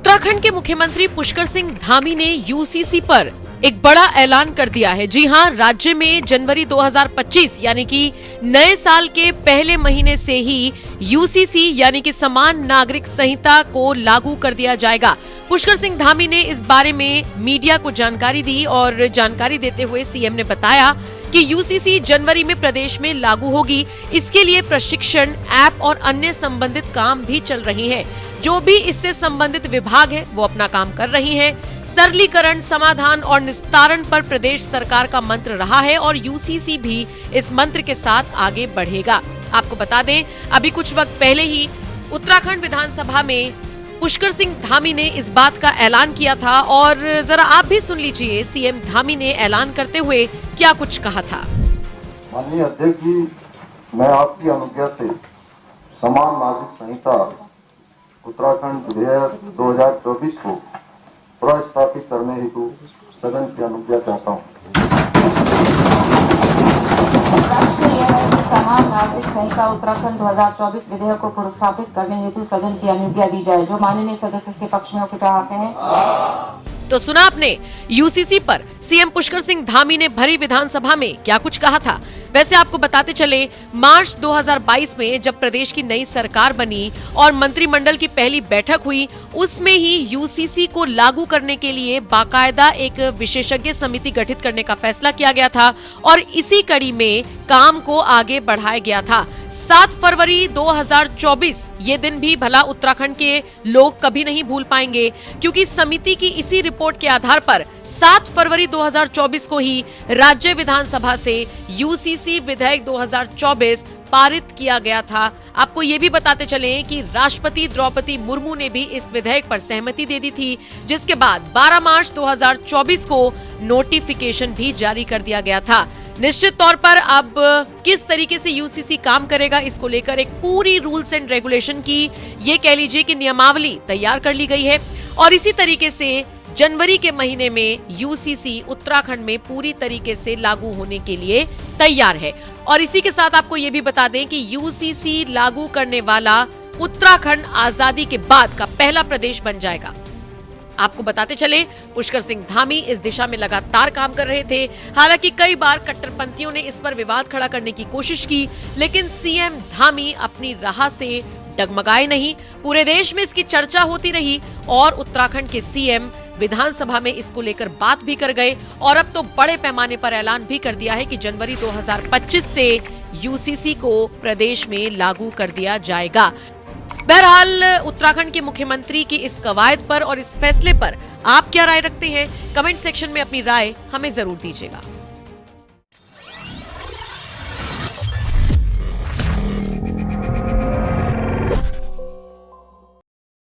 उत्तराखंड के मुख्यमंत्री पुष्कर सिंह धामी ने यूसीसी पर एक बड़ा ऐलान कर दिया है। जी हां, राज्य में जनवरी 2025 यानी कि नए साल के पहले महीने से ही यूसीसी यानी कि समान नागरिक संहिता को लागू कर दिया जाएगा। पुष्कर सिंह धामी ने इस बारे में मीडिया को जानकारी दी और जानकारी देते हुए सीएम ने बताया कि यूसीसी जनवरी में प्रदेश में लागू होगी। इसके लिए प्रशिक्षण, ऐप और अन्य संबंधित काम भी चल रही हैं। जो भी इससे संबंधित विभाग है वो अपना काम कर रही हैं। सरलीकरण, समाधान और निस्तारण पर प्रदेश सरकार का मंत्र रहा है और यूसीसी भी इस मंत्र के साथ आगे बढ़ेगा। आपको बता दें, अभी कुछ वक्त पहले ही उत्तराखंड विधानसभा में पुष्कर सिंह धामी ने इस बात का ऐलान किया था और जरा आप भी सुन लीजिए सीएम धामी ने ऐलान करते हुए क्या कुछ कहा था। माननीय अध्यक्ष जी, मैं आपकी अनुज्ञा से समान नागरिक संहिता उत्तराखंड विधेयक 2024 को प्रस्तावित करने हेतु सदन की अनुज्ञा चाहता हूँ। समान नागरिक संहिता उत्तराखंड 2024 विधेयक को प्रस्तावित करने हेतु सदन की अनुज्ञा दी जाए। जो माननीय सदस्य के पक्ष में कृपया आते हैं। तो सुना आपने, यूसीसी पर सीएम पुष्कर सिंह धामी ने भरी विधानसभा में क्या कुछ कहा था। वैसे आपको बताते चले, मार्च 2022 में जब प्रदेश की नई सरकार बनी और मंत्रिमंडल की पहली बैठक हुई, उसमें ही यूसीसी को लागू करने के लिए बाकायदा एक विशेषज्ञ समिति गठित करने का फैसला किया गया था और इसी कड़ी में काम को आगे बढ़ाया गया था। 7 फरवरी 2024 ये दिन भी भला उत्तराखंड के लोग कभी नहीं भूल पाएंगे, क्योंकि समिति की इसी रिपोर्ट के आधार पर 7 फरवरी 2024 को ही राज्य विधानसभा से यूसीसी विधेयक 2024 पारित किया गया था। आपको ये भी बताते चलें कि राष्ट्रपति द्रौपदी मुर्मू ने भी इस विधेयक पर सहमति दे दी थी, जिसके बाद 12 मार्च 2024 को नोटिफिकेशन भी जारी कर दिया गया था। निश्चित तौर पर अब किस तरीके से यूसीसी काम करेगा, इसको लेकर एक पूरी रूल्स एंड रेगुलेशन की ये कह लीजिए कि नियमावली तैयार कर ली गई है और इसी तरीके से जनवरी के महीने में यूसीसी उत्तराखंड में पूरी तरीके से लागू होने के लिए तैयार है। और इसी के साथ आपको ये भी बता दें कि यूसीसी लागू करने वाला उत्तराखंड आजादी के बाद का पहला प्रदेश बन जाएगा। आपको बताते चले, पुष्कर सिंह धामी इस दिशा में लगातार काम कर रहे थे। हालांकि कई बार कट्टरपंथियों ने इस पर विवाद खड़ा करने की कोशिश की, लेकिन सीएम धामी अपनी राह से डगमगाए नहीं। पूरे देश में इसकी चर्चा होती रही और उत्तराखंड के सीएम विधानसभा में इसको लेकर बात भी कर गए और अब तो बड़े पैमाने पर ऐलान भी कर दिया है कि जनवरी 2025 से यूसीसी को प्रदेश में लागू कर दिया जाएगा। बहरहाल उत्तराखंड के मुख्यमंत्री की इस कवायद पर और इस फैसले पर आप क्या राय रखते हैं? कमेंट सेक्शन में अपनी राय हमें जरूर दीजिएगा।